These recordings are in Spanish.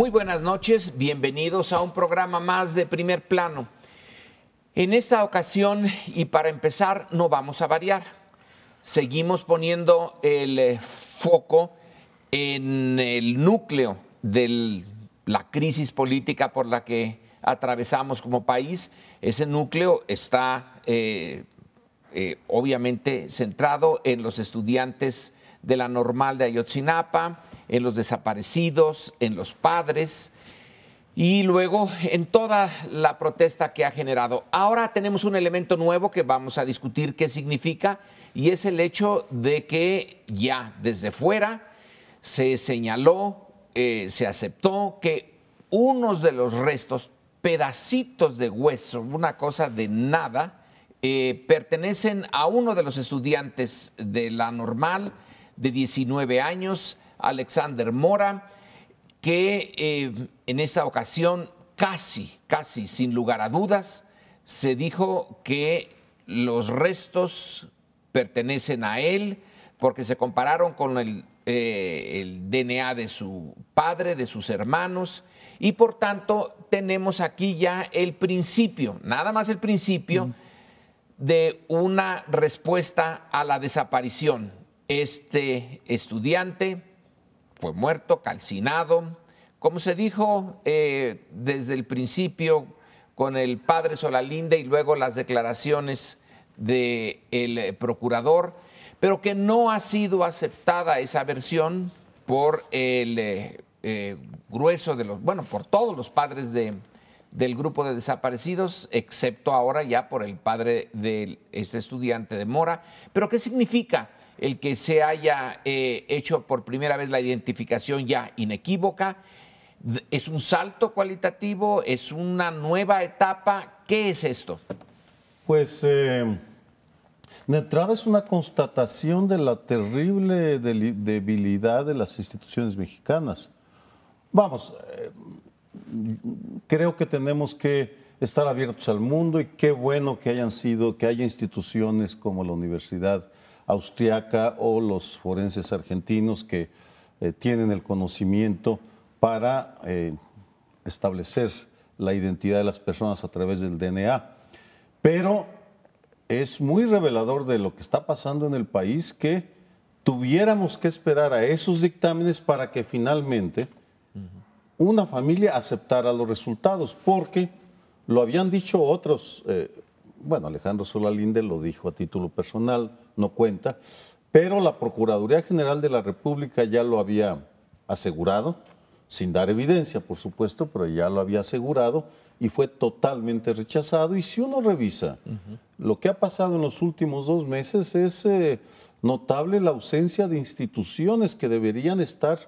Muy buenas noches, bienvenidos a un programa más de Primer Plano. En esta ocasión, y para empezar, no vamos a variar. Seguimos poniendo el foco en el núcleo de la crisis política por la que atravesamos como país. Ese núcleo está obviamente centrado en los estudiantes de la Normal de Ayotzinapa, en los desaparecidos, en los padres y luego en toda la protesta que ha generado. Ahora tenemos un elemento nuevo que vamos a discutir qué significa, y es el hecho de que ya desde fuera se señaló, se aceptó que unos de los restos, pedacitos de hueso, una cosa de nada, pertenecen a uno de los estudiantes de la Normal de 19 años, Alexander Mora, que en esta ocasión casi sin lugar a dudas se dijo que los restos pertenecen a él porque se compararon con el DNA de su padre, de sus hermanos, y por tanto tenemos aquí ya el principio, nada más el principio de una respuesta a la desaparición. Este estudiante fue muerto, calcinado, como se dijo desde el principio con el padre Solalinde y luego las declaraciones del procurador, pero que no ha sido aceptada esa versión por el grueso de los, bueno, por todos los padres del grupo de desaparecidos, excepto ahora ya por el padre de este estudiante de Mora. ¿Pero qué significa el que se haya hecho por primera vez la identificación ya inequívoca? ¿Es un salto cualitativo? ¿Es una nueva etapa? ¿Qué es esto? Pues de entrada es una constatación de la terrible debilidad de las instituciones mexicanas. Vamos, creo que tenemos que estar abiertos al mundo, y qué bueno que haya instituciones como la Universidad Austriaca o los forenses argentinos que tienen el conocimiento para establecer la identidad de las personas a través del DNA. Pero es muy revelador de lo que está pasando en el país que tuviéramos que esperar a esos dictámenes para que finalmente una familia aceptara los resultados, porque lo habían dicho otros, bueno, Alejandro Solalinde lo dijo a título personal, no cuenta, pero la Procuraduría General de la República ya lo había asegurado, sin dar evidencia, por supuesto, pero ya lo había asegurado y fue totalmente rechazado. Y si uno revisa lo que ha pasado en los últimos 2 meses, es notable la ausencia de instituciones que deberían estar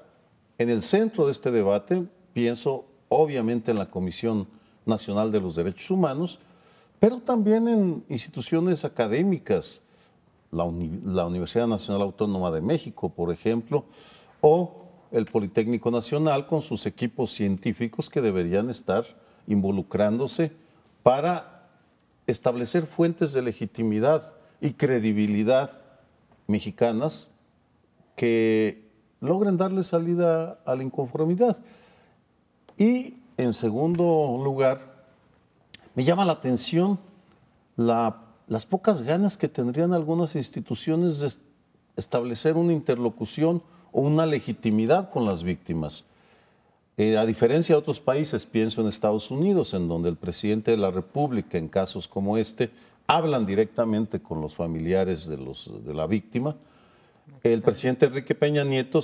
en el centro de este debate. Pienso obviamente en la Comisión Nacional de los Derechos Humanos, pero también en instituciones académicas, la Universidad Nacional Autónoma de México, por ejemplo, o el Politécnico Nacional con sus equipos científicos que deberían estar involucrándose para establecer fuentes de legitimidad y credibilidad mexicanas que logren darle salida a la inconformidad. Y en segundo lugar, me llama la atención las pocas ganas que tendrían algunas instituciones de establecer una interlocución o una legitimidad con las víctimas. A diferencia de otros países, pienso en Estados Unidos, en donde el presidente de la República, en casos como este, hablan directamente con los familiares de la víctima. El presidente Enrique Peña Nieto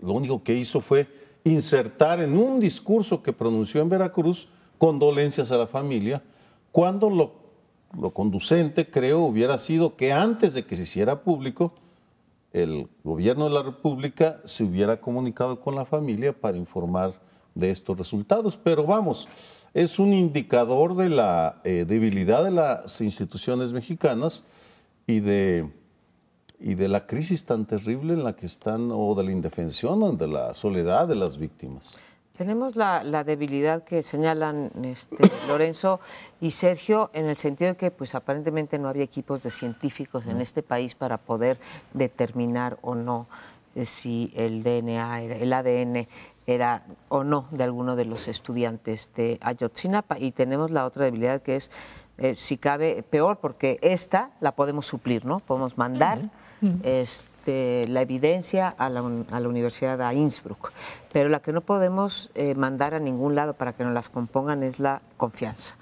lo único que hizo fue insertar en un discurso que pronunció en Veracruz condolencias a la familia, cuando lo conducente, creo, hubiera sido que antes de que se hiciera público, el gobierno de la República se hubiera comunicado con la familia para informar de estos resultados. Pero vamos, es un indicador de la debilidad de las instituciones mexicanas y de la crisis tan terrible en la que están, o de la indefensión, o de la soledad de las víctimas. Tenemos la debilidad que señalan Lorenzo y Sergio, en el sentido de que pues aparentemente no había equipos de científicos en este país para poder determinar o no si el DNA, el ADN era o no de alguno de los estudiantes de Ayotzinapa. Y tenemos la otra debilidad que es, si cabe, peor, porque esta la podemos suplir, ¿no? Podemos mandar la evidencia a la Universidad de Innsbruck, pero la que no podemos mandar a ningún lado para que nos las compongan es la confianza,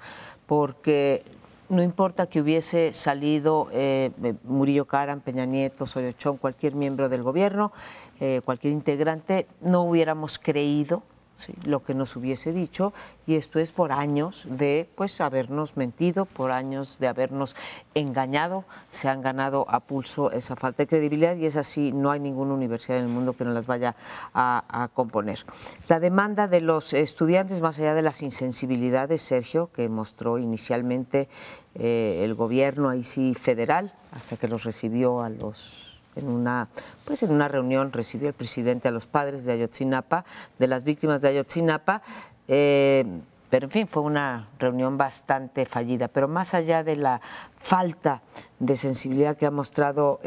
porque no importa que hubiese salido Murillo Karam, Peña Nieto, Soyochón, cualquier miembro del gobierno, cualquier integrante, no hubiéramos creído, ¿sí?, lo que nos hubiese dicho, y esto es por años de pues habernos mentido, por años de habernos engañado. Se han ganado a pulso esa falta de credibilidad, y es así, no hay ninguna universidad en el mundo que nos las vaya a componer. La demanda de los estudiantes, más allá de las insensibilidades, Sergio, que mostró inicialmente el gobierno, ahí sí federal, hasta que los recibió a los... En una reunión recibió el presidente a los padres de Ayotzinapa, de las víctimas de Ayotzinapa, pero en fin, fue una reunión bastante fallida. Pero más allá de la falta de sensibilidad que han mostrado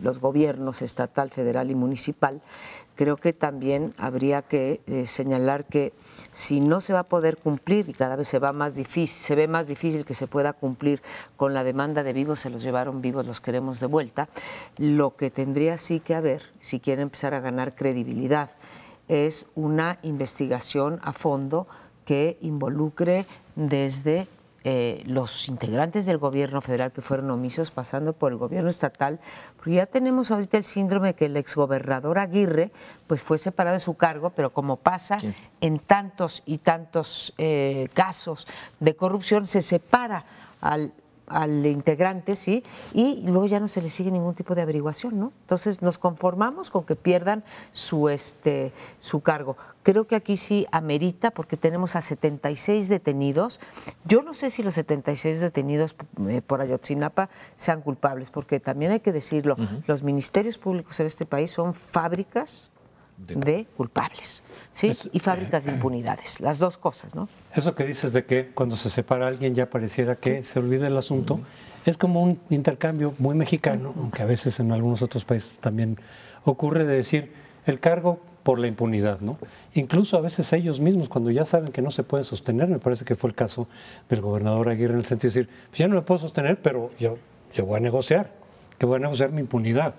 los gobiernos estatal, federal y municipal, creo que también habría que señalar que si no se va a poder cumplir, y cada vez se ve más difícil que se pueda cumplir con la demanda de vivos, se los llevaron vivos, los queremos de vuelta, lo que tendría sí que haber, si quiere empezar a ganar credibilidad, es una investigación a fondo que involucre desde los integrantes del gobierno federal que fueron omisos, pasando por el gobierno estatal, porque ya tenemos ahorita el síndrome que el exgobernador Aguirre pues fue separado de su cargo, pero como pasa en tantos y tantos casos de corrupción, se separa al integrante, ¿sí? Y luego ya no se le sigue ningún tipo de averiguación, ¿no? Entonces nos conformamos con que pierdan su cargo. Creo que aquí sí amerita, porque tenemos a 76 detenidos. Yo no sé si los 76 detenidos por Ayotzinapa sean culpables, porque también hay que decirlo, los ministerios públicos en este país son fábricas de culpables, ¿sí? Y fábricas de impunidades, las dos cosas, ¿no? Eso que dices de que cuando se separa a alguien ya pareciera que se olvida el asunto, es como un intercambio muy mexicano, aunque a veces en algunos otros países también ocurre, de decir el cargo por la impunidad, ¿no? Incluso a veces ellos mismos, cuando ya saben que no se pueden sostener, me parece que fue el caso del gobernador Aguirre, en el sentido de decir, pues ya no me puedo sostener, pero yo voy a negociar, que voy a negociar mi impunidad,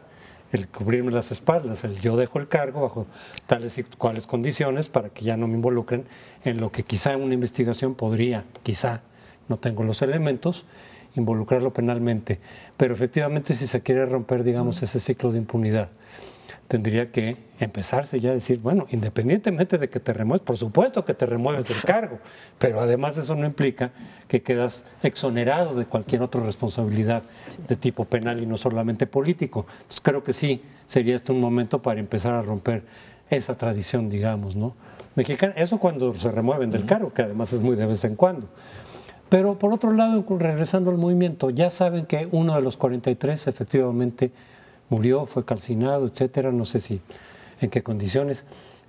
el cubrirme las espaldas, el yo dejo el cargo bajo tales y cuales condiciones para que ya no me involucren en lo que quizá en una investigación podría, quizá, no tengo los elementos, involucrarlo penalmente. Pero efectivamente si se quiere romper, digamos, ese ciclo de impunidad, tendría que empezarse ya a decir, bueno, independientemente de que te remueves, por supuesto que te remueves del cargo, pero además eso no implica que quedas exonerado de cualquier otra responsabilidad de tipo penal y no solamente político. Entonces creo que sí, sería este un momento para empezar a romper esa tradición, digamos, ¿no? Mexicana, eso cuando se remueven del cargo, que además es muy de vez en cuando. Pero por otro lado, regresando al movimiento, ya saben que uno de los 43 efectivamente murió, fue calcinado, etcétera, no sé si en qué condiciones,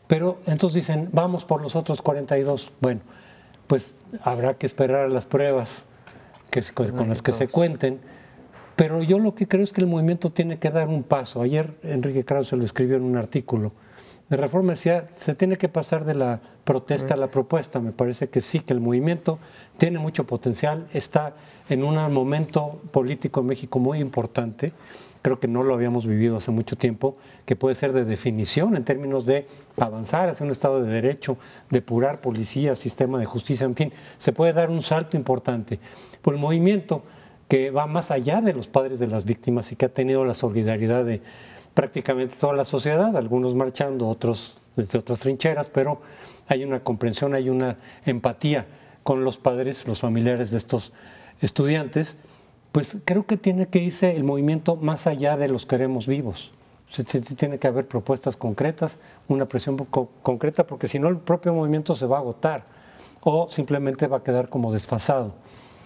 pero entonces dicen, vamos por los otros 42. Bueno, pues habrá que esperar a las pruebas con las que se cuenten, pero yo lo que creo es que el movimiento tiene que dar un paso. Ayer Enrique Krause lo escribió en un artículo de Reforma, decía, se tiene que pasar de la protesta a la propuesta. Me parece que sí, que el movimiento tiene mucho potencial, está en un momento político en México muy importante, creo que no lo habíamos vivido hace mucho tiempo, que puede ser de definición en términos de avanzar hacia un Estado de Derecho, depurar policía, sistema de justicia, en fin, se puede dar un salto importante. Por el movimiento que va más allá de los padres de las víctimas y que ha tenido la solidaridad de prácticamente toda la sociedad, algunos marchando, otros desde otras trincheras, pero hay una comprensión, hay una empatía con los padres, los familiares de estos estudiantes. Pues creo que tiene que irse el movimiento más allá de los queremos vivos. Tiene que haber propuestas concretas, una presión concreta, porque si no el propio movimiento se va a agotar o simplemente va a quedar como desfasado.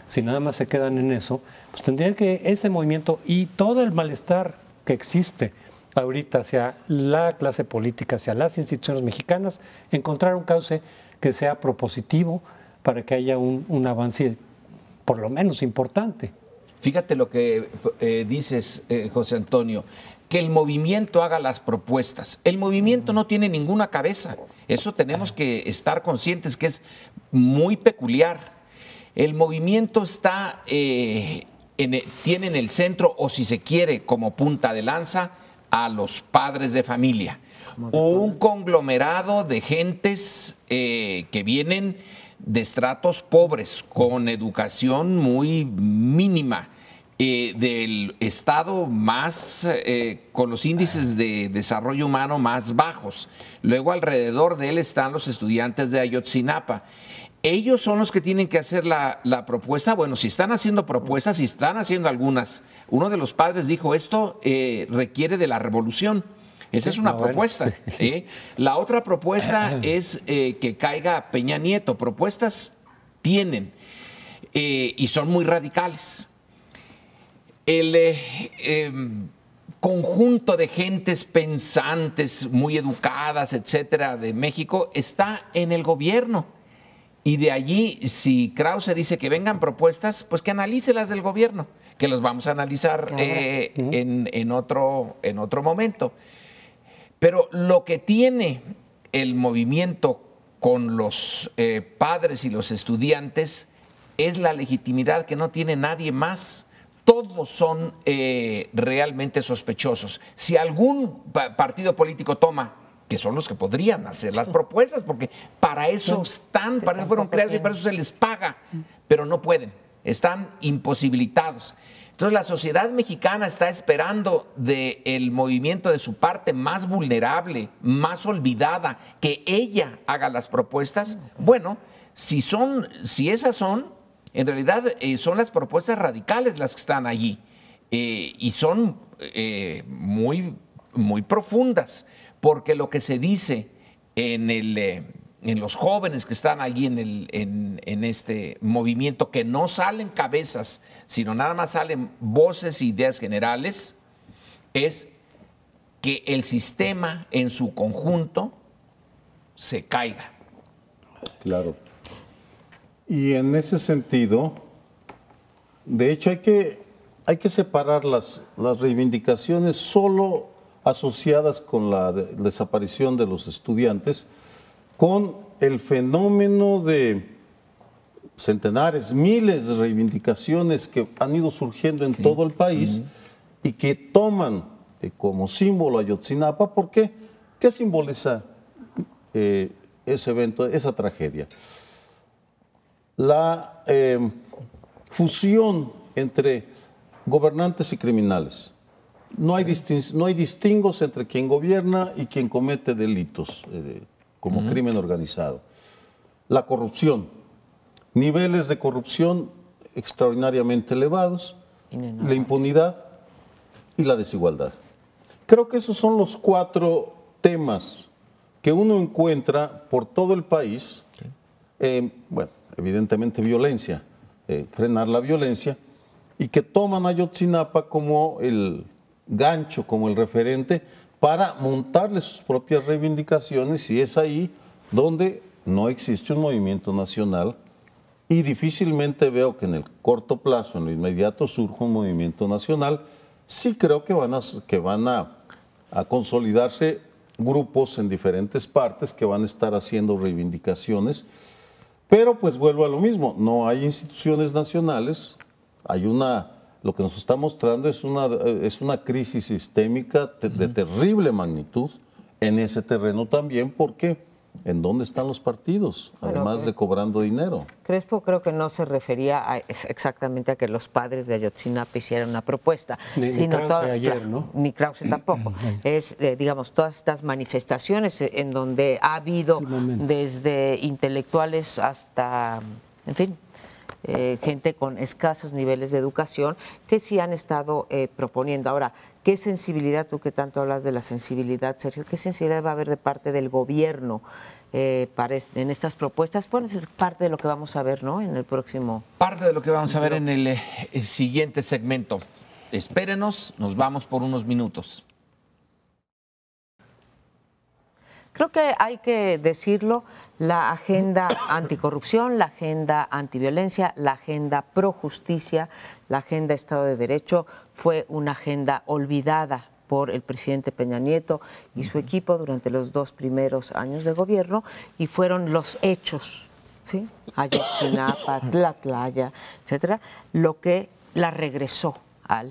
Si nada más se quedan en eso, pues tendría que ese movimiento y todo el malestar que existe ahorita hacia la clase política, hacia las instituciones mexicanas, encontrar un cauce que sea propositivo para que haya un avance por lo menos importante. Fíjate lo que dices, José Antonio. que el movimiento haga las propuestas. El movimiento no tiene ninguna cabeza. Eso tenemos que estar conscientes que es muy peculiar. El movimiento está, tiene en el centro, o si se quiere, como punta de lanza, a los padres de familia. Un conglomerado de gentes que vienen de estratos pobres, con educación muy mínima, del estado más, con los índices de desarrollo humano más bajos. Luego alrededor de él están los estudiantes de Ayotzinapa. Ellos son los que tienen que hacer la propuesta. Bueno, si están haciendo propuestas, si están haciendo algunas. Uno de los padres dijo, esto requiere de la revolución. Esa es una propuesta. La otra propuesta es que caiga Peña Nieto. Propuestas tienen y son muy radicales. El conjunto de gentes pensantes, muy educadas, etcétera, de México, está en el gobierno. Y de allí, si Krause dice que vengan propuestas, pues que analice las del gobierno, que las vamos a analizar en otro momento. Pero lo que tiene el movimiento con los padres y los estudiantes es la legitimidad que no tiene nadie más. Todos son realmente sospechosos. Si algún partido político toma, que son los que podrían hacer las propuestas, porque para eso están, para eso fueron creados y para eso se les paga, pero no pueden, están imposibilitados. Entonces la sociedad mexicana está esperando del movimiento, de su parte más vulnerable, más olvidada, que ella haga las propuestas. Bueno, si esas son, en realidad son las propuestas radicales las que están allí y son muy, muy profundas, porque lo que se dice en los jóvenes que están allí en este movimiento, que no salen cabezas, sino nada más salen voces e ideas generales, es que el sistema en su conjunto se caiga. Claro. Y en ese sentido, de hecho, hay que separar las reivindicaciones solo asociadas con la desaparición de los estudiantes con el fenómeno de centenares, miles de reivindicaciones que han ido surgiendo en todo el país y que toman como símbolo Ayotzinapa. ¿Por qué? ¿Qué simboliza ese evento, esa tragedia? La fusión entre gobernantes y criminales. No hay distingos entre quien gobierna y quien comete delitos como crimen organizado. La corrupción, niveles de corrupción extraordinariamente elevados, la impunidad y la desigualdad. Creo que esos son los 4 temas que uno encuentra por todo el país. Bueno, evidentemente violencia, frenar la violencia, y que toman a Ayotzinapa como el gancho, como el referente para montarle sus propias reivindicaciones, y es ahí donde no existe un movimiento nacional y difícilmente veo que en el corto plazo, en lo inmediato, surja un movimiento nacional. Sí creo que van a consolidarse grupos en diferentes partes que van a estar haciendo reivindicaciones, pero pues vuelvo a lo mismo, no hay instituciones nacionales, lo que nos está mostrando es una crisis sistémica de terrible magnitud en ese terreno también, porque ¿en dónde están los partidos? Además de cobrando dinero. Crespo creo que no se refería exactamente a que los padres de Ayotzinapa hicieran una propuesta. Ni Krause ayer, ¿no? Ni Krause tampoco. Es, digamos, todas estas manifestaciones en donde ha habido desde intelectuales hasta, en fin, gente con escasos niveles de educación que sí han estado proponiendo. Ahora, ¿qué sensibilidad, tú que tanto hablas de la sensibilidad, Sergio, qué sensibilidad va a haber de parte del gobierno en estas propuestas? Bueno, es parte de lo que vamos a ver, ¿no?, en el próximo. Parte de lo que vamos a ver en el siguiente segmento. Espérenos, nos vamos por unos minutos. Creo que hay que decirlo, la agenda anticorrupción, la agenda antiviolencia, la agenda pro justicia, la agenda Estado de Derecho fue una agenda olvidada por el presidente Peña Nieto y su equipo durante los 2 primeros años de gobierno, y fueron los hechos, ¿sí? Ayotzinapa, Tlatlaya, etcétera, lo que la regresó a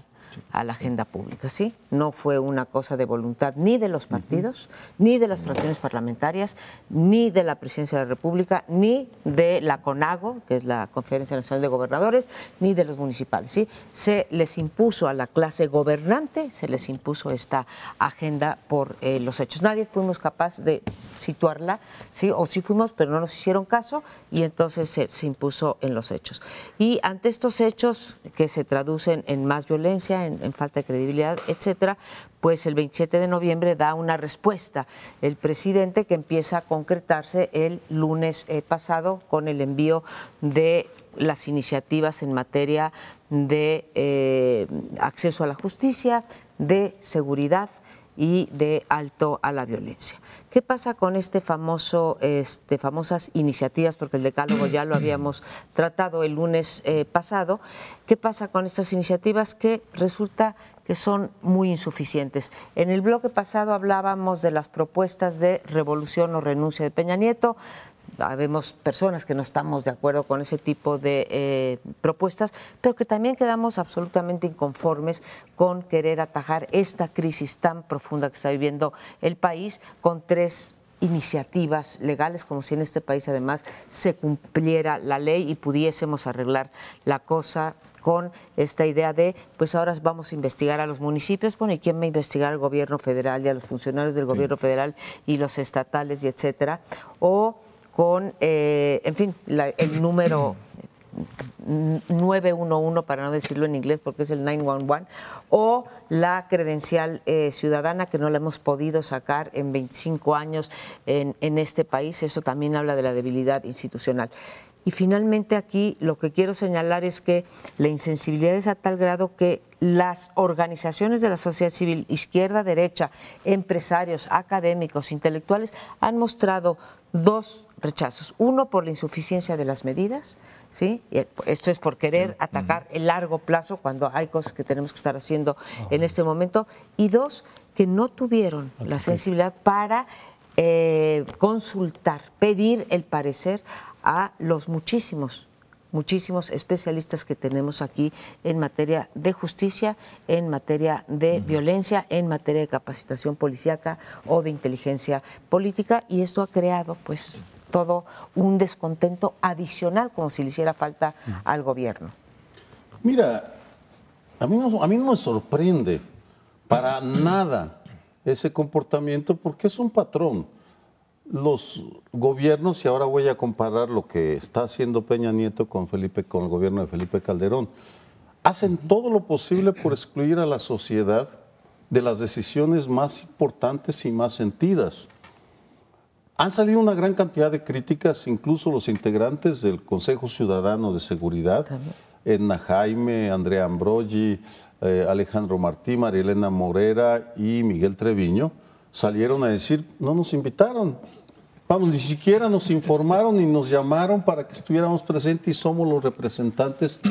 la agenda pública, ¿sí? No fue una cosa de voluntad ni de los partidos, ni de las fracciones parlamentarias, ni de la Presidencia de la República, ni de la CONAGO, que es la Conferencia Nacional de Gobernadores, ni de los municipales, ¿sí? Se les impuso a la clase gobernante, se les impuso esta agenda por los hechos. Nadie fuimos capaz de situarla, ¿sí? O sí fuimos, pero no nos hicieron caso, y entonces se impuso en los hechos. Y ante estos hechos que se traducen en más violencia, en falta de credibilidad, etcétera, pues el 27 de noviembre da una respuesta el presidente, que empieza a concretarse el lunes pasado con el envío de las iniciativas en materia de acceso a la justicia, de seguridad y de alto a la violencia. ¿Qué pasa con famosas iniciativas? Porque el decálogo ya lo habíamos tratado el lunes pasado. ¿Qué pasa con estas iniciativas? Que resulta que son muy insuficientes. En el bloque pasado hablábamos de las propuestas de revolución o renuncia de Peña Nieto. Habemos personas que no estamos de acuerdo con ese tipo de propuestas, pero que también quedamos absolutamente inconformes con querer atajar esta crisis tan profunda que está viviendo el país con 3 iniciativas legales, como si en este país además se cumpliera la ley y pudiésemos arreglar la cosa con esta idea de, pues ahora vamos a investigar a los municipios. Bueno, ¿y quién va a investigar al gobierno federal y a los funcionarios del gobierno federal y los estatales y etcétera? O con, en fin, el número 911, para no decirlo en inglés porque es el 911, o la credencial ciudadana, que no la hemos podido sacar en 25 años en este país. Eso también habla de la debilidad institucional. Y finalmente aquí lo que quiero señalar es que la insensibilidad es a tal grado que las organizaciones de la sociedad civil, izquierda, derecha, empresarios, académicos, intelectuales, han mostrado 2 rechazos. Uno, por la insuficiencia de las medidas, ¿sí? Esto es por querer atacar el largo plazo cuando hay cosas que tenemos que estar haciendo en este momento. Y 2, que no tuvieron la sensibilidad para consultar, pedir el parecer a los muchísimos especialistas que tenemos aquí en materia de justicia, en materia de violencia, en materia de capacitación policíaca o de inteligencia política, y esto ha creado pues todo un descontento adicional, como si le hiciera falta al gobierno. Mira, a mí no me sorprende para nada ese comportamiento, porque es un patrón. Los gobiernos, y ahora voy a comparar lo que está haciendo Peña Nieto con el gobierno de Felipe Calderón, hacen todo lo posible por excluir a la sociedad de las decisiones más importantes y más sentidas. Han salido una gran cantidad de críticas, incluso los integrantes del Consejo Ciudadano de Seguridad, Edna Jaime, Andrea Ambrogi, Alejandro Martí, María Elena Morera y Miguel Treviño, salieron a decir, no nos invitaron. Vamos, ni siquiera nos informaron ni nos llamaron para que estuviéramos presentes, y somos los representantes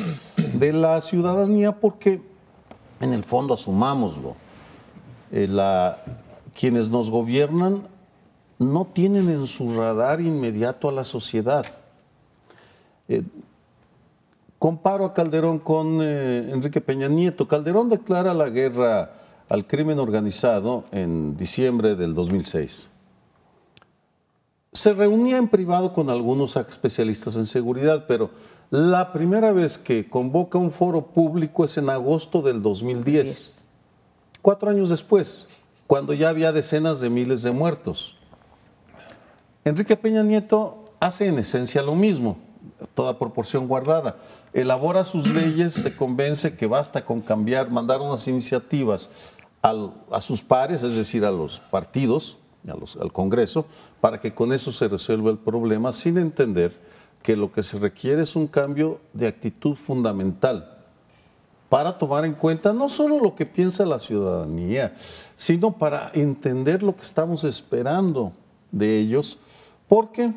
de la ciudadanía, porque en el fondo, asumámoslo, quienes nos gobiernan no tienen en su radar inmediato a la sociedad. Comparo a Calderón con Enrique Peña Nieto. Calderón declara la guerra al crimen organizado en diciembre del 2006. Se reunía en privado con algunos especialistas en seguridad, pero la primera vez que convoca un foro público es en agosto del 2010, 4 años después, cuando ya había decenas de miles de muertos. Enrique Peña Nieto hace en esencia lo mismo, toda proporción guardada. Elabora sus leyes, se convence que basta con cambiar, mandar unas iniciativas a sus pares, es decir, a los partidos, al Congreso, para que con eso se resuelva el problema, sin entender que lo que se requiere es un cambio de actitud fundamental para tomar en cuenta no solo lo que piensa la ciudadanía, sino para entender lo que estamos esperando de ellos, porque,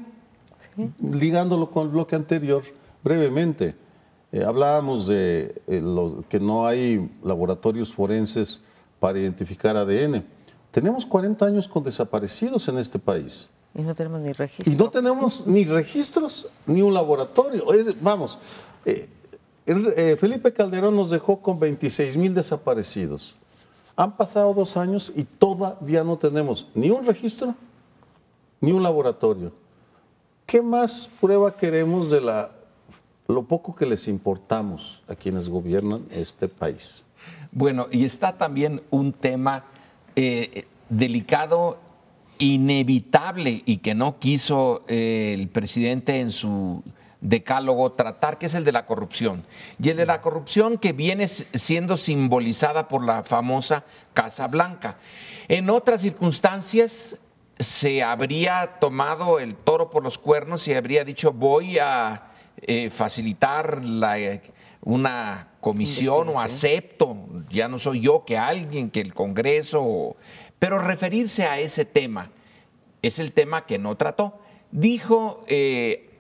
ligándolo con el bloque anterior, brevemente, hablábamos de que no hay laboratorios forenses para identificar ADN. Tenemos 40 años con desaparecidos en este país. Y no tenemos ni registro. Y no tenemos ni registros ni un laboratorio. Vamos, Felipe Calderón nos dejó con 26,000 desaparecidos. Han pasado 2 años y todavía no tenemos ni un registro ni un laboratorio. ¿Qué más prueba queremos de lo poco que les importamos a quienes gobiernan este país? Bueno, y está también un tema delicado, inevitable, y que no quiso el presidente en su decálogo tratar, que es el de la corrupción. Y el de la corrupción que viene siendo simbolizada por la famosa Casa Blanca. En otras circunstancias se habría tomado el toro por los cuernos y habría dicho: voy a facilitar una comisión, o acepto, ya no soy yo, que alguien, que el Congreso, pero referirse a ese tema es el tema que no trató. Dijo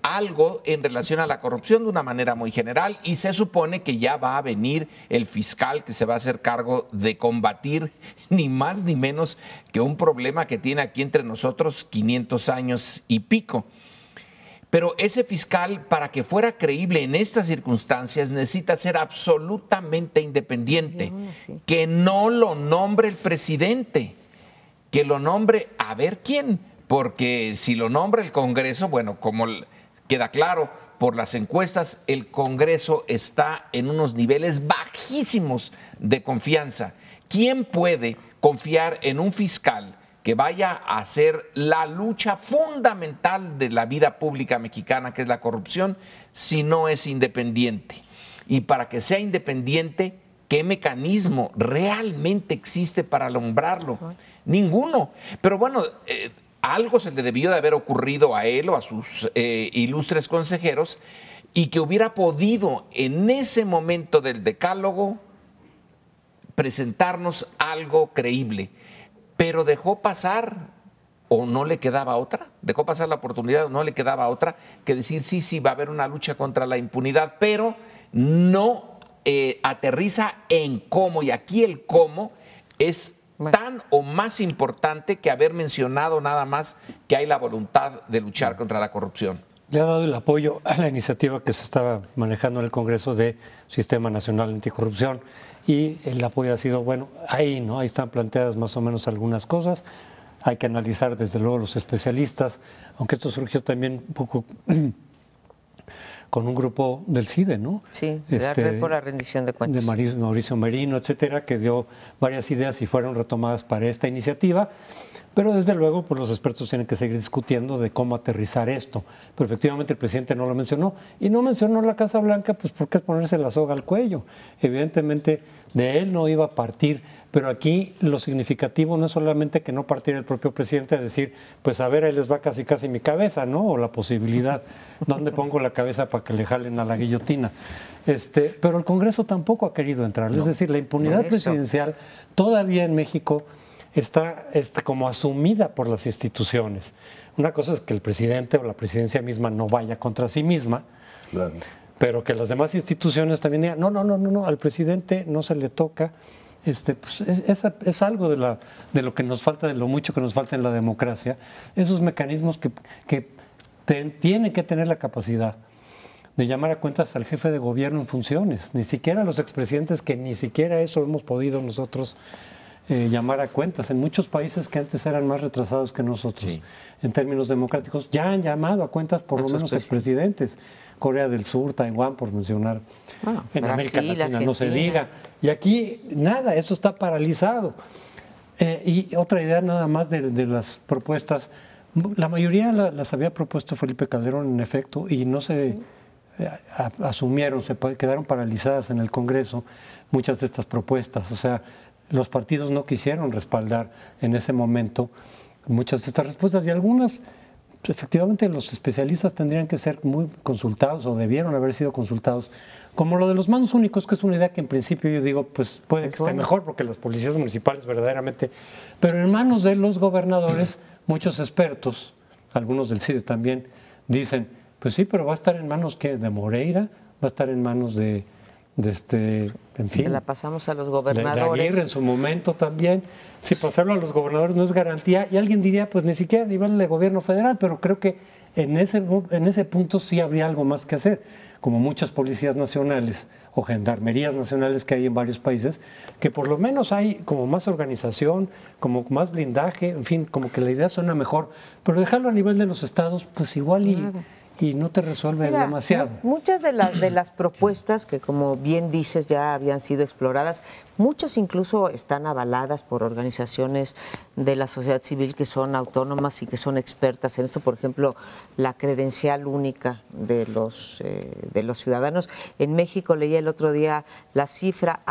algo en relación a la corrupción de una manera muy general, y se supone que ya va a venir el fiscal que se va a hacer cargo de combatir ni más ni menos que un problema que tiene aquí entre nosotros 500 años y pico. Pero ese fiscal, para que fuera creíble en estas circunstancias, necesita ser absolutamente independiente, que no lo nombre el presidente, que lo nombre a ver quién, porque si lo nombra el Congreso, bueno, como queda claro por las encuestas, el Congreso está en unos niveles bajísimos de confianza. ¿Quién puede confiar en un fiscal que vaya a hacer la lucha fundamental de la vida pública mexicana, que es la corrupción, si no es independiente? Y para que sea independiente, ¿qué mecanismo realmente existe para nombrarlo? Ninguno. Pero bueno, algo se le debió de haber ocurrido a él o a sus ilustres consejeros, y que hubiera podido en ese momento del decálogo presentarnos algo creíble. Pero dejó pasar, o no le quedaba otra, dejó pasar la oportunidad, o no le quedaba otra que decir: sí, va a haber una lucha contra la impunidad, pero no aterriza en cómo. Y aquí el cómo es tan o más importante que haber mencionado nada más que hay la voluntad de luchar contra la corrupción. Le ha dado el apoyo a la iniciativa que se estaba manejando en el Congreso de Sistema Nacional Anticorrupción, y el apoyo ha sido, bueno, ahí están planteadas más o menos algunas cosas. Hay que analizar desde luego los especialistas, aunque esto surgió también un poco con un grupo del CIDE, ¿no? Sí, de la Red por la Rendición de Cuentas. De Mauricio Merino, etcétera, que dio varias ideas y fueron retomadas para esta iniciativa. Pero desde luego, pues los expertos tienen que seguir discutiendo de cómo aterrizar esto. Pero efectivamente el presidente no lo mencionó. Y no mencionó la Casa Blanca, pues porque es ponerse la soga al cuello. Evidentemente de él no iba a partir, pero aquí lo significativo no es solamente que no partiera el propio presidente a decir: pues a ver, ahí les va casi mi cabeza, ¿no? O la posibilidad, ¿dónde pongo la cabeza para que le jalen a la guillotina? Pero el Congreso tampoco ha querido entrar. Es decir, la impunidad presidencial todavía en México está como asumida por las instituciones. Una cosa es que el presidente o la presidencia misma no vaya contra sí misma, claro, pero que las demás instituciones también digan: no, al presidente no se le toca. Pues es algo de lo que nos falta, de lo mucho que nos falta en la democracia, esos mecanismos que tienen que tener la capacidad de llamar a cuentas al jefe de gobierno en funciones. Ni siquiera los expresidentes, que ni siquiera eso hemos podido nosotros llamar a cuentas. En muchos países que antes eran más retrasados que nosotros, en términos democráticos, ya han llamado a cuentas por lo menos expresidentes. Corea del Sur, Taiwán, por mencionar. En Brasil, América Latina, Argentina, no se diga. Y aquí nada, eso está paralizado. Y otra idea nada más de las propuestas. La mayoría las había propuesto Felipe Calderón, en efecto, y no se asumieron, quedaron paralizadas en el Congreso muchas de estas propuestas. O sea, los partidos no quisieron respaldar en ese momento muchas de estas respuestas, y algunas, efectivamente, los especialistas tendrían que ser muy consultados, o debieron haber sido consultados, como lo de los manos únicos, que es una idea que en principio yo digo, pues puede que esté mejor, porque las policías municipales verdaderamente, pero en manos de los gobernadores, muchos expertos, algunos del CIDE también, dicen: pues sí, pero va a estar en manos de Moreira, va a estar en manos de en fin. Se la pasamos a los De gobernadores. Aguirre en su momento también. Si pasarlo a los gobernadores no es garantía, y alguien diría, pues ni siquiera a nivel de gobierno federal, pero creo que en ese punto sí habría algo más que hacer, como muchas policías nacionales o gendarmerías nacionales que hay en varios países, que por lo menos hay como más organización, como más blindaje, en fin, como que la idea suena mejor, pero dejarlo a nivel de los estados, pues igual y no te resuelve Mira, demasiado. Muchas de las propuestas que, como bien dices, ya habían sido exploradas, muchas incluso están avaladas por organizaciones de la sociedad civil que son autónomas y que son expertas en esto. Por ejemplo, la credencial única de los ciudadanos. En México leía el otro día la cifra,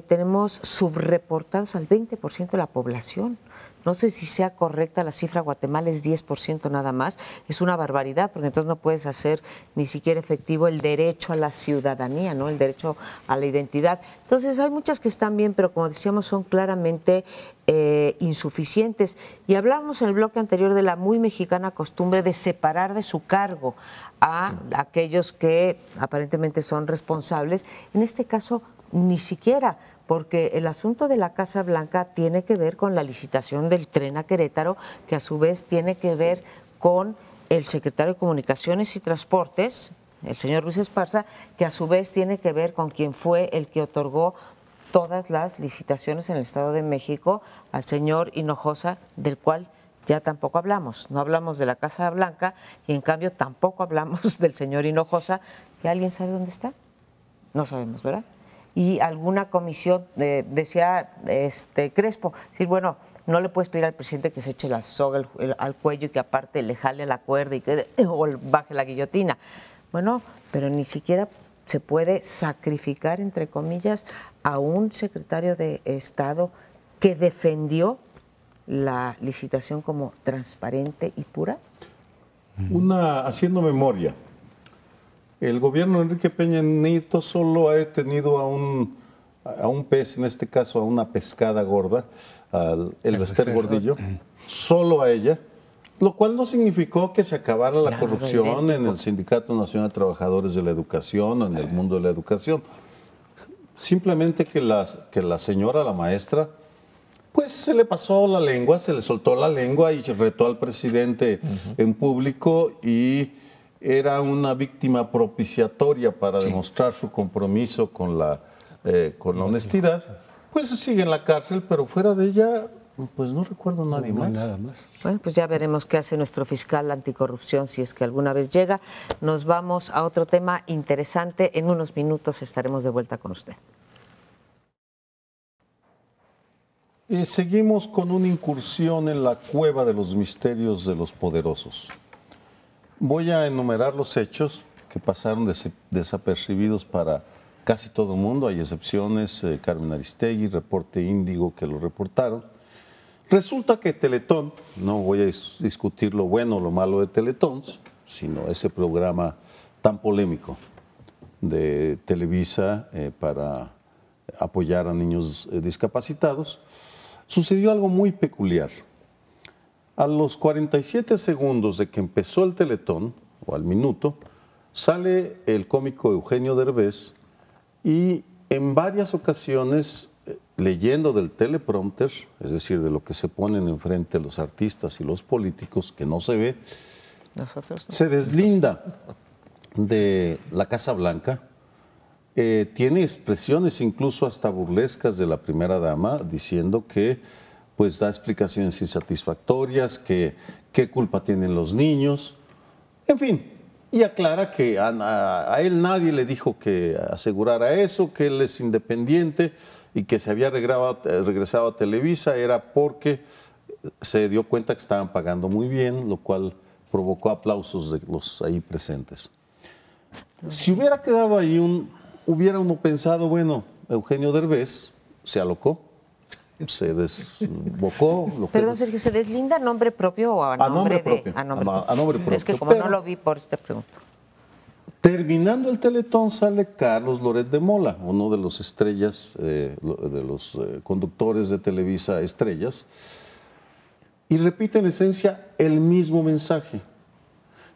tenemos subreportados al 20% de la población. No sé si sea correcta la cifra, Guatemala es 10% nada más. Es una barbaridad, porque entonces no puedes hacer ni siquiera efectivo el derecho a la ciudadanía, ¿no? El derecho a la identidad. Entonces hay muchas que están bien, pero como decíamos, son claramente insuficientes. Y hablábamos en el bloque anterior de la muy mexicana costumbre de separar de su cargo a aquellos que aparentemente son responsables. En este caso, ni siquiera, porque el asunto de la Casa Blanca tiene que ver con la licitación del tren a Querétaro, que a su vez tiene que ver con el secretario de Comunicaciones y Transportes, el señor Ruiz Esparza, que a su vez tiene que ver con quien fue el que otorgó todas las licitaciones en el Estado de México al señor Hinojosa, del cual ya tampoco hablamos. No hablamos de la Casa Blanca y en cambio tampoco hablamos del señor Hinojosa, que alguien sabe dónde está. No sabemos, ¿verdad? Y alguna comisión, decía Crespo, decir, bueno, no le puedes pedir al presidente que se eche la soga al cuello y que aparte le jale la cuerda o baje la guillotina. Bueno, pero ni siquiera se puede sacrificar, entre comillas, a un secretario de Estado que defendió la licitación como transparente y pura. Haciendo memoria. El gobierno de Enrique Peña Nieto solo ha detenido a un pez, en este caso a una pescada gorda, el Bester Gordillo, solo a ella, lo cual no significó que se acabara la corrupción en el Sindicato Nacional de Trabajadores de la Educación, en el mundo de la educación. Simplemente que la señora, la maestra, pues se le pasó la lengua, se le soltó la lengua y retó al presidente en público y era una víctima propiciatoria para demostrar su compromiso con la honestidad. Pues sigue en la cárcel, pero fuera de ella, pues no recuerdo nadie más. Nada más. Bueno, pues ya veremos qué hace nuestro fiscal anticorrupción si es que alguna vez llega. Nos vamos a otro tema interesante. En unos minutos estaremos de vuelta con usted. Seguimos con una incursión en la cueva de los misterios de los poderosos. Voy a enumerar los hechos que pasaron desapercibidos para casi todo el mundo. Hay excepciones, Carmen Aristegui, Reporte Índigo, que lo reportaron. Resulta que Teletón, no voy a discutir lo bueno o lo malo de Teletón, sino ese programa tan polémico de Televisa para apoyar a niños discapacitados, sucedió algo muy peculiar. A los 47 segundos de que empezó el Teletón, o al minuto, sale el cómico Eugenio Derbez y en varias ocasiones, leyendo del teleprompter, es decir, de lo que se ponen enfrente los artistas y los políticos, que no se ve, se deslinda de la Casa Blanca. Tiene expresiones incluso hasta burlescas de la primera dama, diciendo que pues da explicaciones insatisfactorias, que qué culpa tienen los niños, en fin, y aclara que a él nadie le dijo que asegurara eso, que él es independiente y que se había regresado a Televisa era porque se dio cuenta que estaban pagando muy bien, lo cual provocó aplausos de los ahí presentes. Si hubiera quedado ahí hubiera uno pensado, bueno, Eugenio Derbez se alocó, se desbocó. Perdón, Sergio, ¿se deslinda a nombre propio o a nombre propio? A nombre propio. Es que como no lo vi, por eso te pregunto. Terminando el Teletón sale Carlos Loret de Mola, uno de los estrellas, de los conductores de Televisa estrellas, y repite en esencia el mismo mensaje,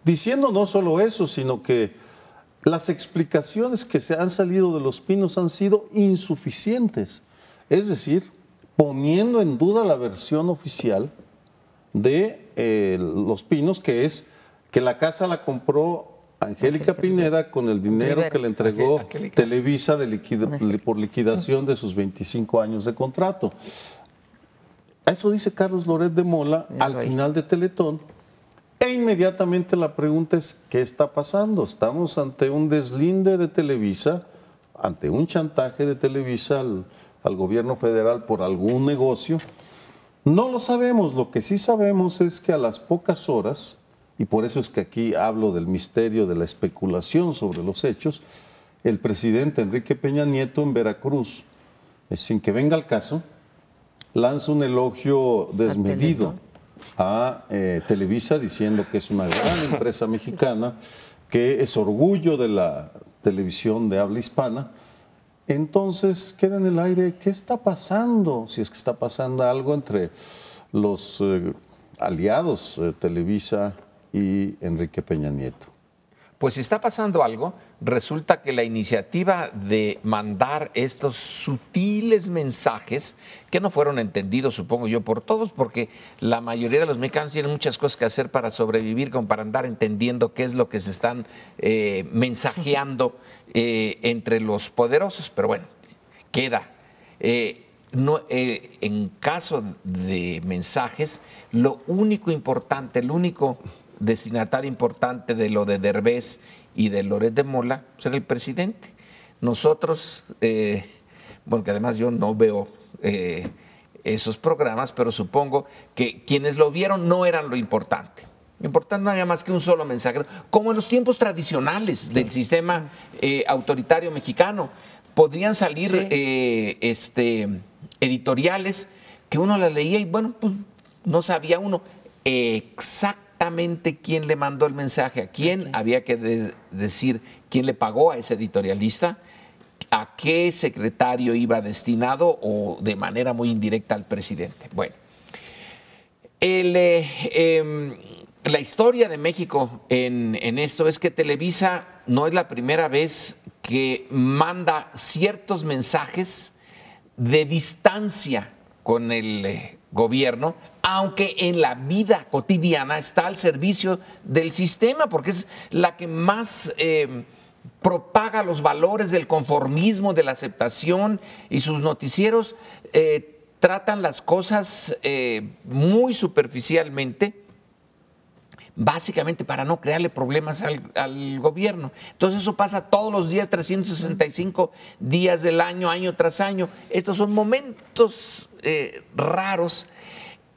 diciendo no solo eso, sino que las explicaciones que se han salido de Los Pinos han sido insuficientes. Es decir, poniendo en duda la versión oficial de Los Pinos, que es que la casa la compró Angélica Pineda con el dinero que le entregó Televisa por liquidación de sus 25 años de contrato. Eso dice Carlos Loret de Mola al final de Teletón. E inmediatamente la pregunta es, ¿qué está pasando? ¿Estamos ante un deslinde de Televisa, ante un chantaje de Televisa al gobierno federal por algún negocio? No lo sabemos. Lo que sí sabemos es que a las pocas horas, y por eso es que aquí hablo del misterio de la especulación sobre los hechos, el presidente Enrique Peña Nieto en Veracruz, sin que venga al caso, lanza un elogio desmedido a Televisa, diciendo que es una gran empresa mexicana, que es orgullo de la televisión de habla hispana. Entonces queda en el aire, ¿qué está pasando? Si es que está pasando algo entre los aliados Televisa y Enrique Peña Nieto. Pues si está pasando algo, resulta que la iniciativa de mandar estos sutiles mensajes, que no fueron entendidos, supongo yo, por todos, porque la mayoría de los mexicanos tienen muchas cosas que hacer para sobrevivir, como para andar entendiendo qué es lo que se están mensajeando entre los poderosos, pero bueno, queda. En caso de mensajes, lo único importante, el único destinatario importante de lo de Derbez y de Loret de Mola, pues era el presidente. Nosotros, bueno, que además yo no veo esos programas, pero supongo que quienes lo vieron no eran lo importante. Lo importante no había más que un solo mensajero, como en los tiempos tradicionales del sistema autoritario mexicano. Podrían salir editoriales que uno las leía y bueno, pues no sabía uno exactamente quién le mandó el mensaje, a quién, había que decir quién le pagó a ese editorialista, a qué secretario iba destinado o de manera muy indirecta al presidente. Bueno, la historia de México en esto es que Televisa no es la primera vez que manda ciertos mensajes de distancia con el gobierno, aunque en la vida cotidiana está al servicio del sistema, porque es la que más propaga los valores del conformismo, de la aceptación, y sus noticieros tratan las cosas muy superficialmente, básicamente para no crearle problemas al gobierno. Entonces eso pasa todos los días, 365 días del año, año tras año. Estos son momentos raros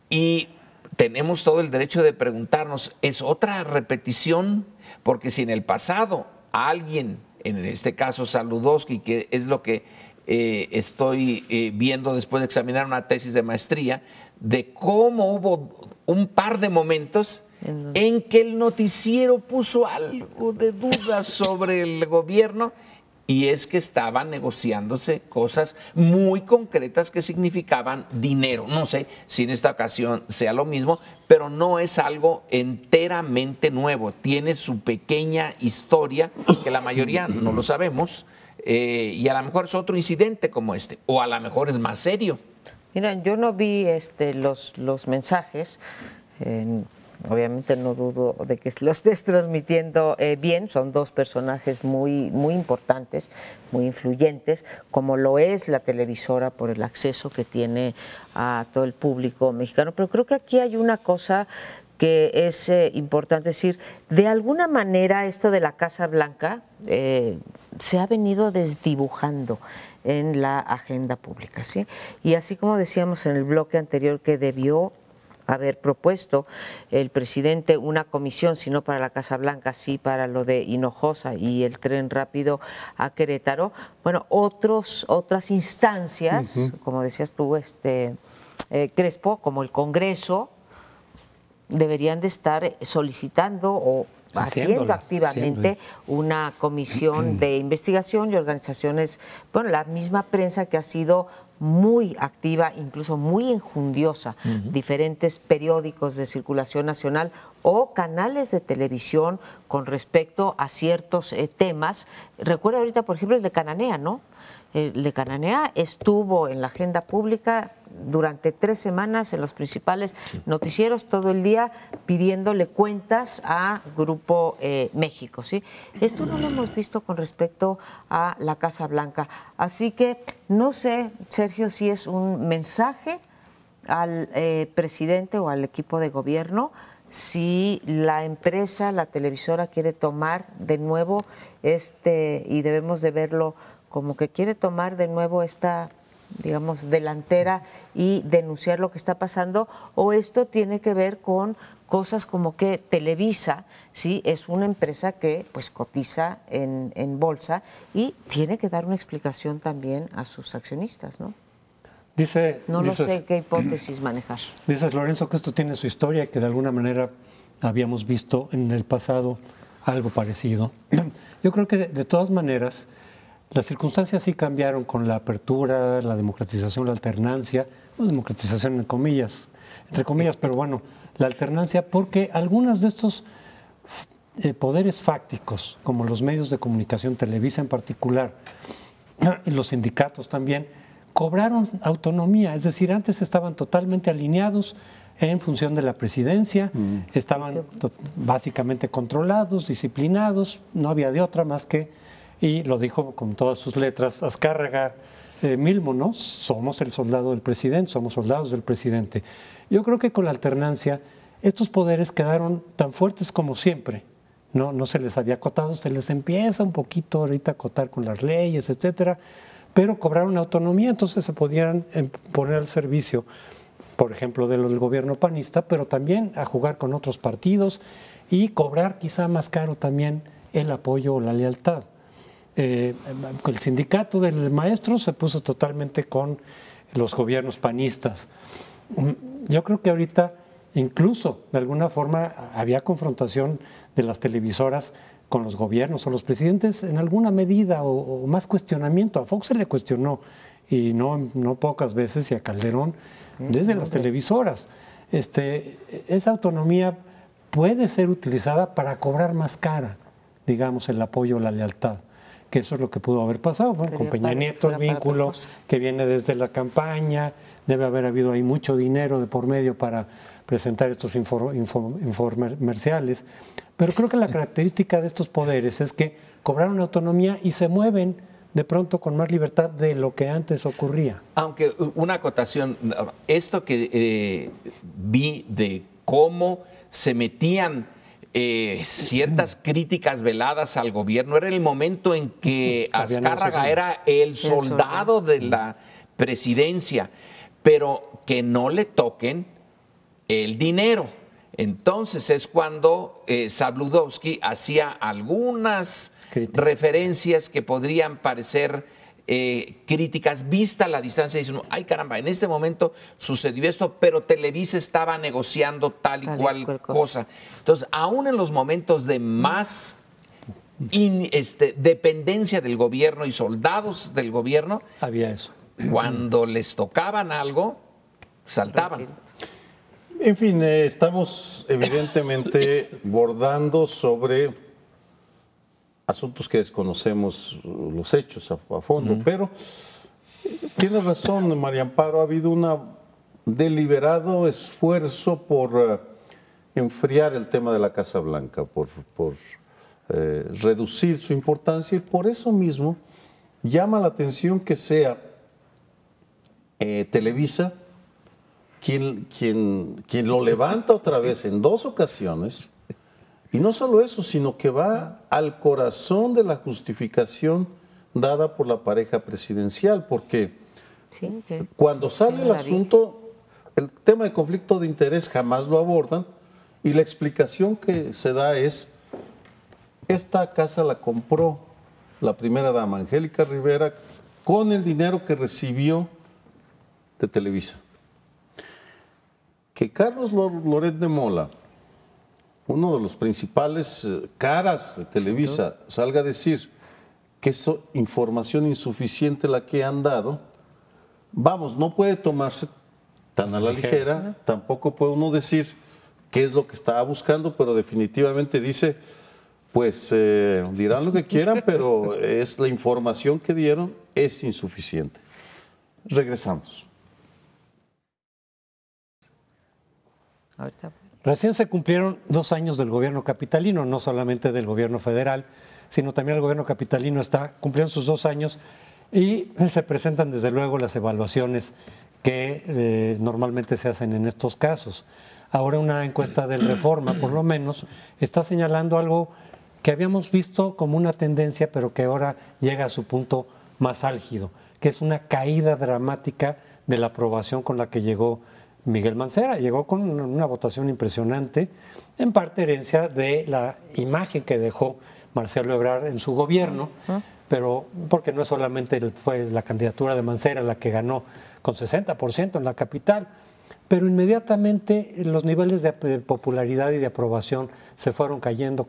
y tenemos todo el derecho de preguntarnos, ¿es otra repetición? Porque si en el pasado alguien, en este caso Saludowski, que es lo que estoy viendo después de examinar una tesis de maestría, de cómo hubo un par de momentos en que el noticiero puso algo de dudas sobre el gobierno, y es que estaban negociándose cosas muy concretas que significaban dinero. No sé si en esta ocasión sea lo mismo, pero no es algo enteramente nuevo. Tiene su pequeña historia que la mayoría no lo sabemos, y a lo mejor es otro incidente como este, o a lo mejor es más serio. Mira, yo no vi los mensajes. Obviamente no dudo de que lo estés transmitiendo bien. Son dos personajes muy, muy importantes, muy influyentes, como lo es la televisora por el acceso que tiene a todo el público mexicano. Pero creo que aquí hay una cosa que es importante decir. De alguna manera esto de la Casa Blanca se ha venido desdibujando en la agenda pública, ¿sí? Y así como decíamos en el bloque anterior que debió haber propuesto el presidente una comisión, si no para la Casa Blanca, sí para lo de Hinojosa y el tren rápido a Querétaro. Bueno, otras instancias, como decías tú, Crespo, como el Congreso, deberían de estar solicitando o haciendo activamente una comisión de investigación y organizaciones, bueno, la misma prensa que ha sido muy activa, incluso muy enjundiosa, diferentes periódicos de circulación nacional o canales de televisión con respecto a ciertos temas. Recuerda ahorita, por ejemplo, el de Cananea, ¿no? El de Cananea estuvo en la agenda pública durante 3 semanas en los principales noticieros todo el día pidiéndole cuentas a Grupo México, ¿sí? Esto no lo hemos visto con respecto a la Casa Blanca. Así que no sé, Sergio, si es un mensaje al presidente o al equipo de gobierno, si la empresa, la televisora quiere tomar de nuevo y debemos de verlo como que quiere tomar de nuevo esta, digamos, delantera y denunciar lo que está pasando, o esto tiene que ver con cosas como que Televisa, sí, es una empresa que pues cotiza en bolsa y tiene que dar una explicación también a sus accionistas, ¿no? No sé qué hipótesis manejar. Dices, Lorenzo, que esto tiene su historia y que de alguna manera habíamos visto en el pasado algo parecido. Yo creo que de todas maneras las circunstancias sí cambiaron con la apertura, la democratización, la alternancia, no democratización entre comillas, pero bueno, la alternancia, porque algunos de estos poderes fácticos, como los medios de comunicación, Televisa en particular, y los sindicatos también, cobraron autonomía, es decir, antes estaban totalmente alineados en función de la presidencia, estaban básicamente controlados, disciplinados, no había de otra más que, y lo dijo con todas sus letras, Azcárraga Milmo, ¿no? Somos el soldado del presidente, somos soldados del presidente. Yo creo que con la alternancia estos poderes quedaron tan fuertes como siempre, no se les había acotado, se les empieza un poquito ahorita a acotar con las leyes, etcétera, pero cobraron autonomía, entonces se podían poner al servicio, por ejemplo, del gobierno panista, pero también a jugar con otros partidos y cobrar quizá más caro también el apoyo o la lealtad. El sindicato de maestros se puso totalmente con los gobiernos panistas. Yo creo que ahorita incluso de alguna forma había confrontación de las televisoras con los gobiernos o los presidentes en alguna medida o más cuestionamiento. A Fox se le cuestionó y no pocas veces, y a Calderón desde las televisoras. Esa autonomía puede ser utilizada para cobrar más cara, digamos, el apoyo o la lealtad, que eso es lo que pudo haber pasado. Bueno, con Peña Nieto el vínculo que viene desde la campaña, debe haber habido ahí mucho dinero de por medio para presentar estos infomerciales, pero creo que la característica de estos poderes es que cobraron autonomía y se mueven de pronto con más libertad de lo que antes ocurría. Aunque una acotación, esto que vi de cómo se metían ciertas críticas veladas al gobierno, era el momento en que Azcárraga era el soldado de la presidencia, pero que no le toquen el dinero. Entonces es cuando Zabludovsky hacía algunas referencias que podrían parecer críticas, vista la distancia, dicen, ay caramba, en este momento sucedió esto, pero Televisa estaba negociando tal y cual cosa. Entonces, aún en los momentos de más dependencia del gobierno y soldados del gobierno, había eso. Cuando les tocaban algo, saltaban. En fin, estamos evidentemente bordando sobre asuntos que desconocemos los hechos a fondo, pero tienes razón, María Amparo, ha habido un deliberado esfuerzo por enfriar el tema de la Casa Blanca, por reducir su importancia, y por eso mismo llama la atención que sea Televisa quien lo levanta otra vez en 2 ocasiones, y no solo eso, sino que va al corazón de la justificación dada por la pareja presidencial, porque cuando sale el asunto, el tema de conflicto de interés jamás lo abordan, y la explicación que se da es, esta casa la compró la primera dama, Angélica Rivera, con el dinero que recibió de Televisa. Que Carlos Loret de Mola, uno de los principales caras de Televisa, salga a decir que es información insuficiente la que han dado, vamos, no puede tomarse tan a la ligera, tampoco puede uno decir qué es lo que estaba buscando, pero definitivamente dice, pues dirán lo que quieran, pero es la información que dieron es insuficiente. Regresamos. Recién se cumplieron 2 años del gobierno capitalino, no solamente del gobierno federal, sino también el gobierno capitalino está cumpliendo sus 2 años y se presentan desde luego las evaluaciones que normalmente se hacen en estos casos. Ahora una encuesta del Reforma, por lo menos, está señalando algo que habíamos visto como una tendencia, pero que ahora llega a su punto más álgido, que es una caída dramática de la aprobación con la que llegó Miguel Mancera. Llegó con una votación impresionante, en parte herencia de la imagen que dejó Marcelo Ebrard en su gobierno, pero porque no solamente fue la candidatura de Mancera la que ganó con 60% en la capital, pero inmediatamente los niveles de popularidad y de aprobación se fueron cayendo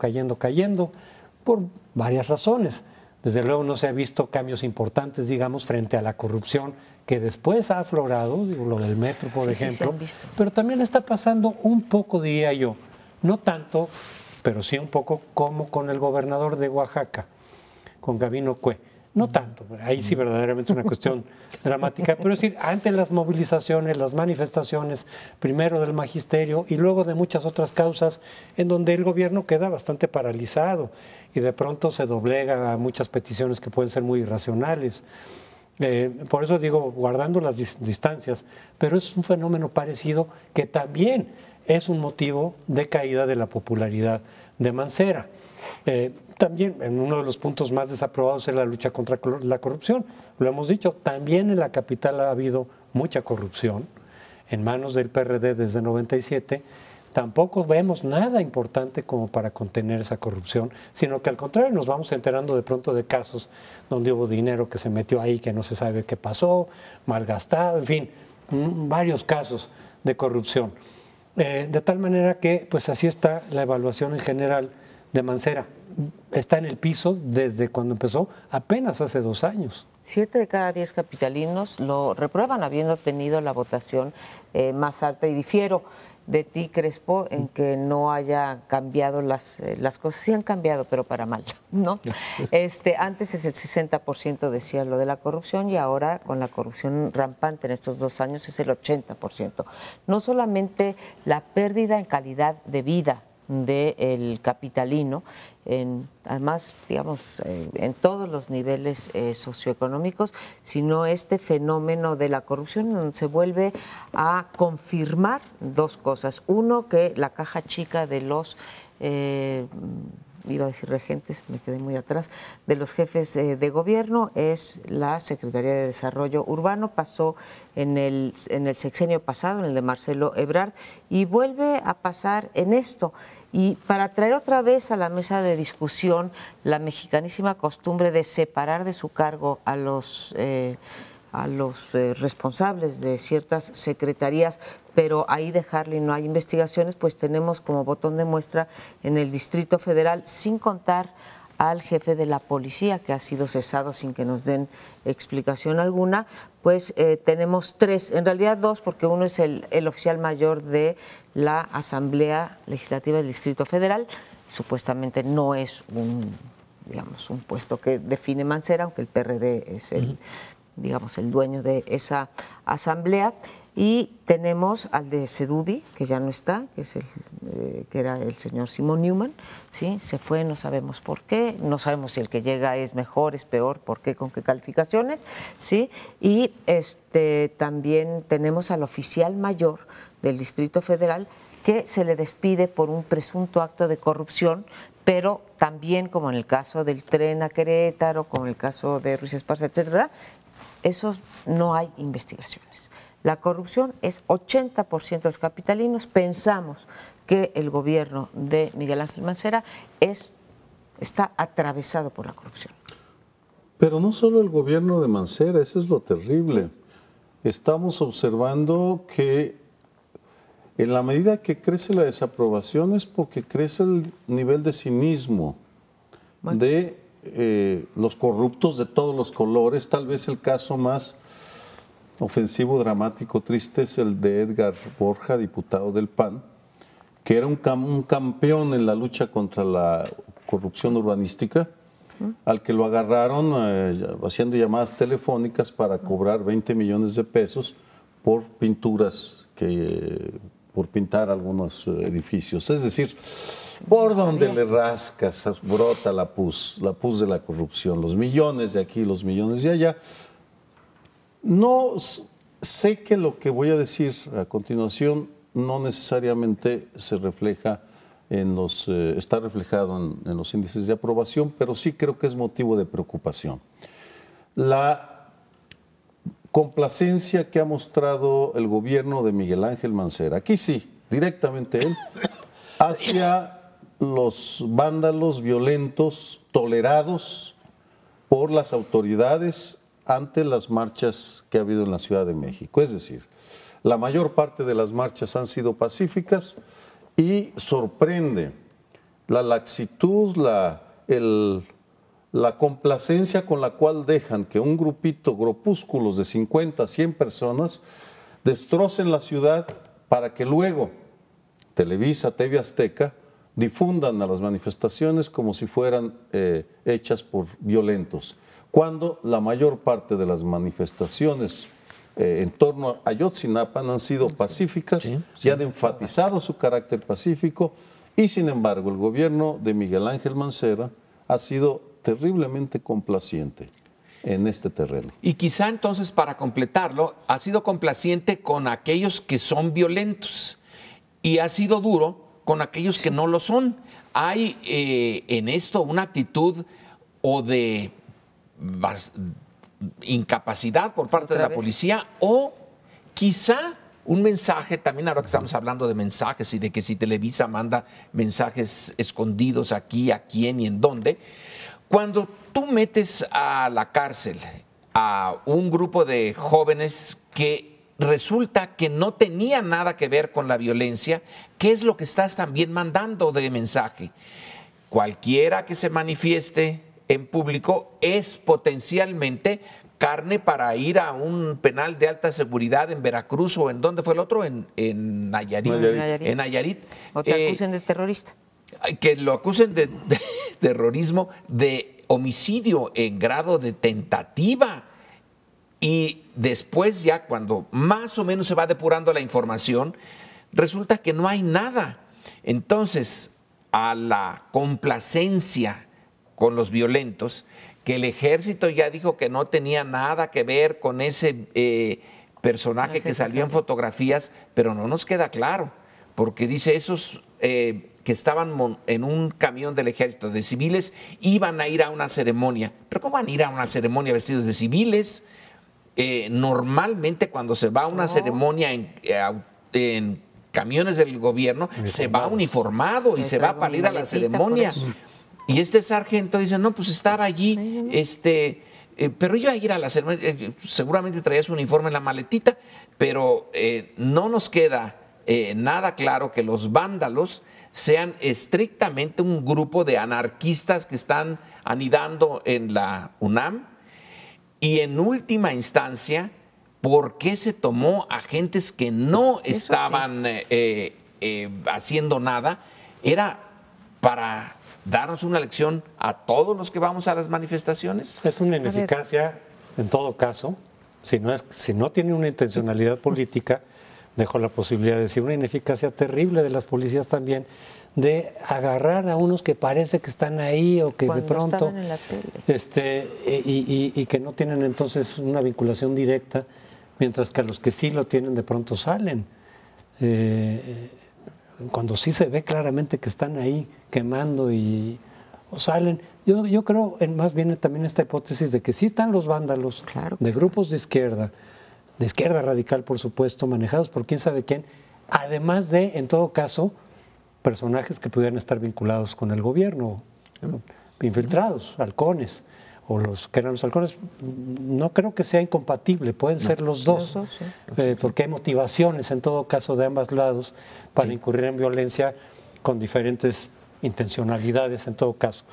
por varias razones. Desde luego no se ha visto cambios importantes, digamos, frente a la corrupción que después ha aflorado, digo, lo del metro, por ejemplo, pero también está pasando un poco, diría yo, no tanto, pero sí un poco como con el gobernador de Oaxaca, con Gabino Cue. No tanto, ahí sí verdaderamente es una cuestión dramática, pero es decir, ante las movilizaciones, las manifestaciones, primero del magisterio y luego de muchas otras causas, en donde el gobierno queda bastante paralizado y de pronto se doblega a muchas peticiones que pueden ser muy irracionales. Por eso digo, guardando las distancias, pero es un fenómeno parecido que también es un motivo de caída de la popularidad de Mancera. También en uno de los puntos más desaprobados es la lucha contra la corrupción. Lo hemos dicho, también en la capital ha habido mucha corrupción en manos del PRD desde 97. Tampoco vemos nada importante como para contener esa corrupción, sino que al contrario nos vamos enterando de pronto de casos donde hubo dinero que se metió ahí que no se sabe qué pasó, malgastado, en fin, varios casos de corrupción. De tal manera que pues así está la evaluación en general de Mancera. Está en el piso desde cuando empezó, apenas hace 2 años. 7 de cada 10 capitalinos lo reprueban, habiendo tenido la votación más alta. Y difiero de ti, Crespo, en que no haya cambiado las cosas. Sí han cambiado, pero para mal, ¿no? Antes es el 60% decía lo de la corrupción y ahora con la corrupción rampante en estos 2 años es el 80%. No solamente la pérdida en calidad de vida del capitalino, además, digamos, en todos los niveles socioeconómicos, sino este fenómeno de la corrupción donde se vuelve a confirmar 2 cosas. Uno, que la caja chica de los, iba a decir regentes, me quedé muy atrás, de los jefes de gobierno es la Secretaría de Desarrollo Urbano, pasó en el sexenio pasado, en el de Marcelo Ebrard, y vuelve a pasar en esto. Y para traer otra vez a la mesa de discusión la mexicanísima costumbre de separar de su cargo a los responsables de ciertas secretarías, pero ahí dejarle y no hay investigaciones, pues tenemos como botón de muestra en el Distrito Federal, sin contar al jefe de la policía, que ha sido cesado sin que nos den explicación alguna, pues tenemos 3, en realidad 2, porque uno es el oficial mayor de la Asamblea Legislativa del Distrito Federal, supuestamente no es un puesto que define Mancera, aunque el PRD es el dueño de esa asamblea. Y tenemos al de Sedubi, que ya no está, que era el señor Simón Newman, ¿sí? Se fue, no sabemos por qué, no sabemos si el que llega es mejor, es peor, por qué, con qué calificaciones, ¿sí? Y también tenemos al oficial mayor del Distrito Federal que se le despide por un presunto acto de corrupción, pero también, como en el caso del tren a Querétaro, como en el caso de Ruiz Esparza, etcétera, esos no hay investigaciones. La corrupción es 80% de los capitalinos. Pensamos que el gobierno de Miguel Ángel Mancera está atravesado por la corrupción. Pero no solo el gobierno de Mancera, eso es lo terrible. Sí. Estamos observando que en la medida que crece la desaprobación es porque crece el nivel de cinismo de los corruptos de todos los colores. Tal vez el caso más ofensivo, dramático, triste es el de Edgar Borja, diputado del PAN, que era un campeón en la lucha contra la corrupción urbanística, al que lo agarraron haciendo llamadas telefónicas para cobrar 20 millones de pesos por pinturas, por pintar algunos edificios. Es decir, por donde le rascas brota la pus de la corrupción, los millones de aquí, los millones de allá. No sé que lo que voy a decir a continuación no necesariamente se refleja está reflejado en los índices de aprobación, pero sí creo que es motivo de preocupación. La complacencia que ha mostrado el gobierno de Miguel Ángel Mancera, aquí sí, directamente él, hacia los vándalos violentos tolerados por las autoridades ante las marchas que ha habido en la Ciudad de México. Es decir, la mayor parte de las marchas han sido pacíficas y sorprende la laxitud, la complacencia con la cual dejan que un grupúsculos de 50, 100 personas destrocen la ciudad para que luego Televisa, TV Azteca difundan a las manifestaciones como si fueran hechas por violentos, cuando la mayor parte de las manifestaciones en torno a Ayotzinapa han sido pacíficas y han enfatizado su carácter pacífico, y sin embargo el gobierno de Miguel Ángel Mancera ha sido terriblemente complaciente en este terreno. Y quizá entonces, para completarlo, ha sido complaciente con aquellos que son violentos y ha sido duro con aquellos que no lo son. Hay en esto una actitud o de incapacidad por parte de la policía, o quizá un mensaje, también ahora que estamos hablando de mensajes y de que si Televisa manda mensajes escondidos aquí, a quién y en dónde, cuando tú metes a la cárcel a un grupo de jóvenes que resulta que no tenían nada que ver con la violencia, ¿qué es lo que estás también mandando de mensaje? Cualquiera que se manifieste en público es potencialmente carne para ir a un penal de alta seguridad en Veracruz, o en ¿dónde fue el otro? En Nayarit. En Nayarit. O te acusen de terrorista. Que lo acusen de terrorismo, de homicidio en grado de tentativa. Y después, ya cuando más o menos se va depurando la información, resulta que no hay nada. Entonces, a la complacencia con los violentos, que el ejército ya dijo que no tenía nada que ver con ese personaje que salió en fotografías, pero no nos queda claro, porque dice esos que estaban en un camión del ejército de civiles iban a ir a una ceremonia. ¿Pero cómo van a ir a una ceremonia vestidos de civiles? Normalmente cuando se va a una ceremonia en camiones del gobierno, se va uniformado y se va para ir a la ceremonia. Y este sargento dice, no, pues estaba allí, pero iba a ir a la ceremonia, seguramente traía su uniforme en la maletita, pero no nos queda nada claro que los vándalos sean estrictamente un grupo de anarquistas que están anidando en la UNAM, y en última instancia, ¿por qué se tomó a gentes que no estaban haciendo nada? Era para darnos una lección a todos los que vamos a las manifestaciones. Es una ineficacia, en todo caso, si no tiene una intencionalidad política, dejo la posibilidad de decir, una ineficacia terrible de las policías también, de agarrar a unos que parece que están ahí o que de pronto en la tele. Y que no tienen entonces una vinculación directa, mientras que a los que sí lo tienen de pronto salen. Cuando sí se ve claramente que están ahí quemando o salen. Yo creo más bien también esta hipótesis de que sí están los vándalos, claro, de grupos de izquierda radical, por supuesto, manejados por quién sabe quién, además de, en todo caso, personajes que pudieran estar vinculados con el gobierno, infiltrados, halcones, o los que eran los halcones. No creo que sea incompatible, pueden ser los dos, porque hay motivaciones, en todo caso, de ambos lados para incurrir en violencia con diferentes intencionalidades en todo caso.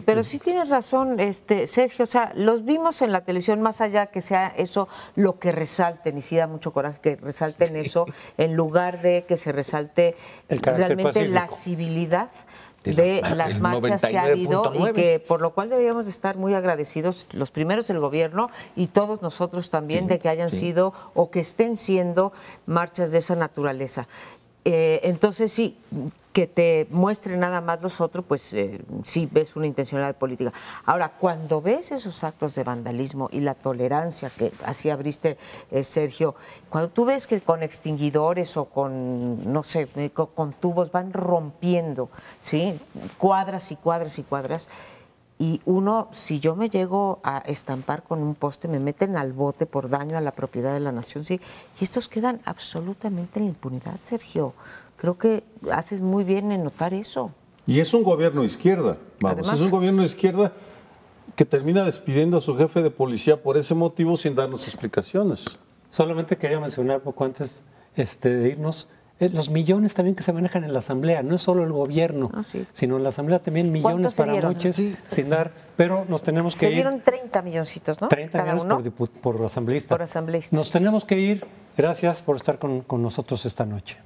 Pero sí tienes razón, Sergio, o sea, los vimos en la televisión, más allá que sea eso lo que resalten, y sí da mucho coraje que resalten eso, en lugar de que se resalte realmente la civilidad de las marchas que ha habido, y que por lo cual deberíamos de estar muy agradecidos, los primeros del gobierno y todos nosotros también, de que hayan sido o que estén siendo marchas de esa naturaleza. Entonces sí, que te muestre nada más los otros, pues sí ves una intencionalidad política. Ahora, cuando ves esos actos de vandalismo y la tolerancia, que así abriste, Sergio, cuando tú ves que con extinguidores o con, no sé, con tubos van rompiendo, ¿sí? Cuadras y cuadras y cuadras, y uno, si yo me llego a estampar con un poste, me meten al bote por daño a la propiedad de la nación, sí, y estos quedan absolutamente en la impunidad, Sergio. Creo que haces muy bien en notar eso. Y es un gobierno de izquierda, vamos, además, es un gobierno de izquierda que termina despidiendo a su jefe de policía por ese motivo sin darnos explicaciones. Solamente quería mencionar poco antes de irnos, los millones también que se manejan en la Asamblea, no es solo el gobierno, sino en la Asamblea también millones para muchos, sin dar, pero nos tenemos que ir. Se dieron 30 milloncitos, ¿no? 30 millones por asambleísta. Por asambleísta. Nos tenemos que ir. Gracias por estar con nosotros esta noche.